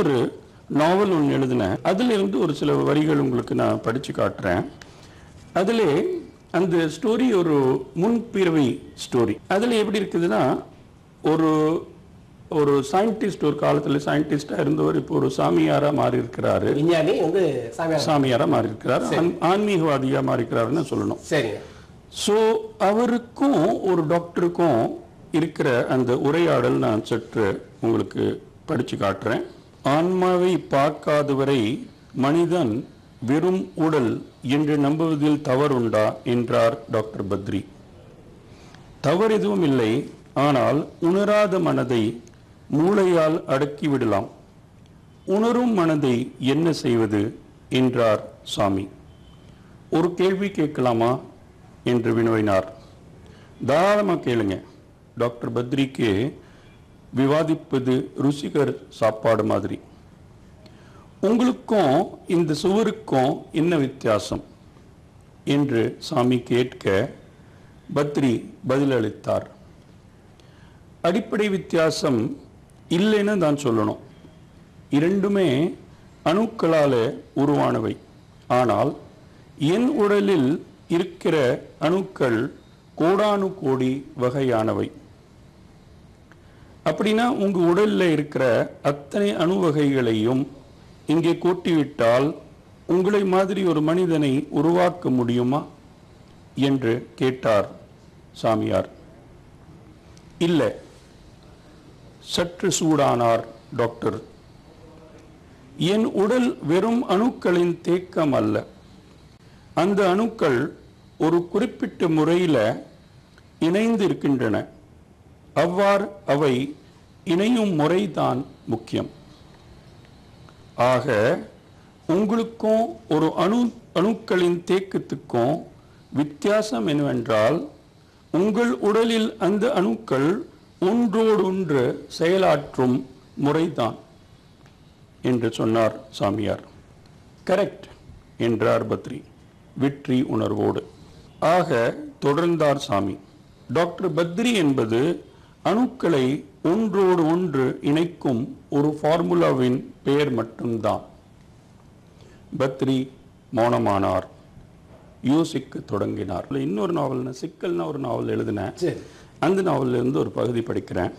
இன்னொரு நாவல் ஒன்று எழுதினேன். அதிலிருந்து ஒரு சில வரிகள் உங்களுக்கு நான் படித்து காட்டுறேன். அதில் அந்த ஸ்டோரி ஒரு முன்பிறவி ஸ்டோரி. அதில் எப்படி இருக்குதுன்னா, ஒரு ஒரு சயின்டிஸ்ட், ஒரு காலத்தில் சயின்டிஸ்டாக இருந்தவர் இப்போ ஒரு சாமியாராக மாறி இருக்கிறாரு. விஞ்ஞானி வந்து சாமியாராக மாறி இருக்கிறார், ஆன்மீகவாதியாக மாறி இருக்கிறாருன்னு சொல்லணும். சரி. ஸோ அவருக்கும் ஒரு டாக்டருக்கும் இருக்கிற அந்த உரையாடல் நான் சற்று உங்களுக்கு படித்து காட்டுறேன். ஆன்மாவை பார்க்காதவரை மனிதன் வெறும் உடல் என்று நம்புவதில் தவறுண்டா என்றார் டாக்டர் பத்ரி. தவறு எதுவும் இல்லை, ஆனால் உணராத மனதை மூளையால் அடக்கிவிடலாம். உணரும் மனதை என்ன செய்வது என்றார் சாமி. ஒரு கேள்வி கேட்கலாமா என்று வினவினார். தாராளமாக கேளுங்க. டாக்டர் பத்ரிக்கு விவாதிப்பது ருசிகர் சாப்பாடு மாதிரி. உங்களுக்கும் இந்த சுவருக்கும் என்ன வித்தியாசம் என்று சாமி கேட்க பத்ரி பதிலளித்தார். அடிப்படை வித்தியாசம் இல்லைன்னு தான் சொல்லணும். இரண்டுமே அணுக்களால் உருவானவை. ஆனால் என் உடலில் இருக்கிற அணுக்கள் கோடானு கோடி வகையானவை. அப்படின்னா உங்கள் உடலில் இருக்கிற அத்தனை அணு வகைகளையும் இங்கே கூட்டிவிட்டால் உங்களை மாதிரி ஒரு மனிதனை உருவாக்க முடியுமா என்று கேட்டார் சாமியார். இல்லை. சற்று சூடானார் டாக்டர். என் உடல் வெறும் அணுக்களின் தேக்கம் அல்ல. அந்த அணுக்கள் ஒரு குறிப்பிட்ட முறையில் இணைந்து இருக்கின்றன. அவ்வாறு அவை இணையும் முறைதான் முக்கியம். ஆக உங்களுக்கும் ஒரு அணுக்களின் தேக்கத்துக்கும் வித்தியாசம் என்னவென்றால், உங்கள் உடலில் அந்த அணுக்கள் ஒன்றோடொன்று செயலாற்றும் முறைதான் என்று சொன்னார் சாமியார். கரெக்ட் என்றார் பத்ரி வெற்றி உணர்வோடு. ஆக தொடர்ந்தார் சாமி, டாக்டர் பத்ரி என்பது அணுக்களை ஒன்றோடு ஒன்று இணைக்கும் ஒரு ஃபார்முலாவின் பெயர் மட்டும்தான். பத்ரி மௌனமானார், யோசிக்க தொடங்கினார். இன்னொரு நாவல், சிக்கல்னா ஒரு நாவல் எழுதினேன். அந்த நாவலிருந்து ஒரு பகுதி படிக்கிறேன்.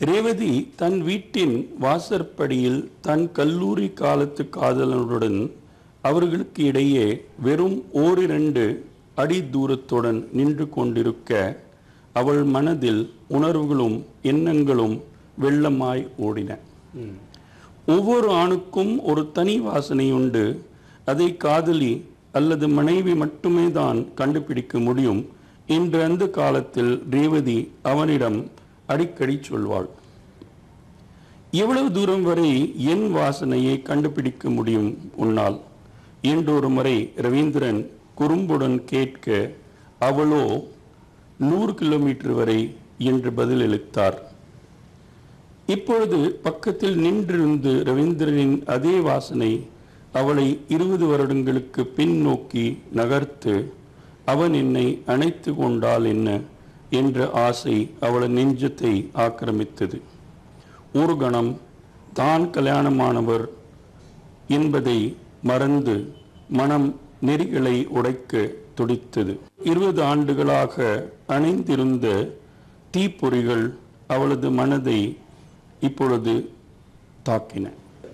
ரேவதி தன் வீட்டின் வாசற்படியில் தன் கல்லூரி காலத்து காதலனுடன் அவர்களுக்கு இடையே வெறும் ஓரிரண்டு அடி தூரத்துடன் நின்று கொண்டிருக்க அவள் மனதில் உணர்வுகளும் எண்ணங்களும் வெள்ளமாய் ஓடின. ஒவ்வொரு ஆணுக்கும் ஒரு தனி வாசனை உண்டு. அதை காதலி அல்லது மனைவி மட்டுமே தான் கண்டுபிடிக்க முடியும் என்று அந்த காலத்தில் ரேவதி அவனிடம் அடிக்கடி சொல்வாள். எவ்வளவு தூரம் வரை என் வாசனையை கண்டுபிடிக்க முடியும் உன்னால் என்றொரு முறை ரவீந்திரன் குறும்புடன் கேட்க அவளோ 100 கிலோமீட்டர் வரை என்று பதிலளித்தார். இப்பொழுது பக்கத்தில் நின்றிருந்து ரவீந்திரனின் அதே வாசனை அவளை 20 வருடங்களுக்கு பின்னோக்கி நகர்த்து அவன் என்னை அணைத்து கொண்டால் என்ன என்ற ஆசை அவளை நெஞ்சத்தை ஆக்கிரமித்தது. ஒரு கணம் தான் கல்யாணமானவர் என்பதை மறந்து மனம் நெறிகளை உடைக்க துடித்தது. 20 ஆண்டுகளாக அணைந்திருந்த தீப்பொறிகள் அவளது மனதை இப்பொழுது தாக்கின.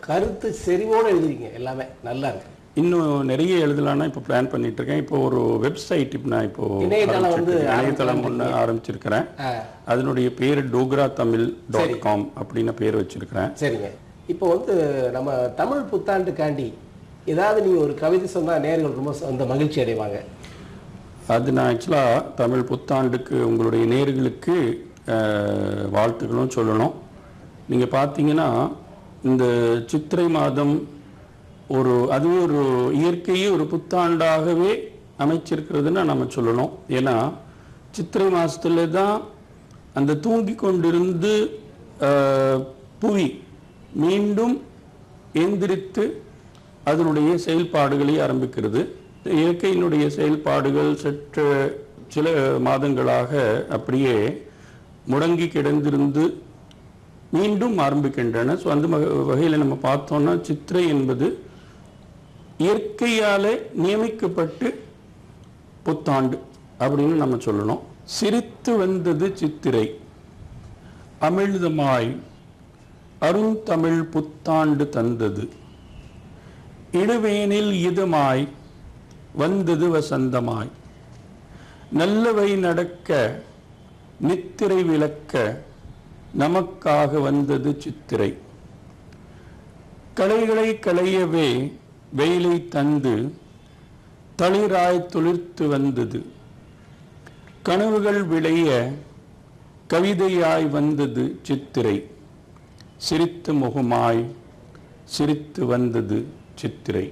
கருத்து செறிவோடு எழுதுறீங்க, எல்லாமே நல்லா இருக்கு. இன்னும் நிறைய எழுதலாம்னா இப்போ பிளான் பண்ணிட்டு இருக்கேன். இப்போ ஒரு வெப்சைட் நான் இப்போ இணையதளம் ஒன்று ஆரம்பிச்சிருக்கிறேன். அதனுடைய பேர் dogratamil.com அப்படின்னு பேர் வச்சிருக்கிறேன். சரிங்க. இப்போ நம்ம தமிழ் புத்தாண்டுக்காண்டி ஏதாவது நீங்க ஒரு கவிதை சொன்னா நேயர்கள் ரொம்ப அந்த மகிழ்ச்சி அடைவாங்க. அது நான் ஆக்சுவலாக தமிழ் புத்தாண்டுக்கு உங்களுடைய நேயர்களுக்கு வாழ்த்துக்களும் சொல்லணும். நீங்கள் பார்த்தீங்கன்னா இந்த சித்திரை மாதம் அதுவே ஒரு இயற்கையே ஒரு புத்தாண்டாகவே அமைச்சிருக்கிறதுன்னு நம்ம சொல்லணும். ஏன்னா சித்திரை மாதத்துல தான் அந்த தூங்கி கொண்டிருந்து புவி மீண்டும் எந்திரித்து அதனுடைய செயல்பாடுகளை ஆரம்பிக்கிறது. இயற்கையினுடைய செயல்பாடுகள் சற்று சில மாதங்களாக அப்படியே முடங்கி கிடந்திருந்து மீண்டும் ஆரம்பிக்கின்றன. ஸோ அந்த வகையில் நம்ம பார்த்தோம்னா சித்திரை என்பது இயற்கையாலே நியமிக்கப்பட்டு புத்தாண்டு அப்படின்னு நம்ம சொல்லணும். சிரித்து வந்தது சித்திரை அமிழ்தமாய் அருந்தமிழ் புத்தாண்டு தந்தது, இடுவேனில் இதுமாய் வந்தது வசந்தமாய், நல்லவை நடக்க நித்திரை விளக்க நமக்காக வந்தது சித்திரை, களைகளை களையவே வெயிலை தந்து தளிராய் துளிர்த்து வந்தது, கனவுகள் விளைய கவிதையாய் வந்தது சித்திரை, சிரித்த முகமாய் சிரித்து வந்தது சித்திரை.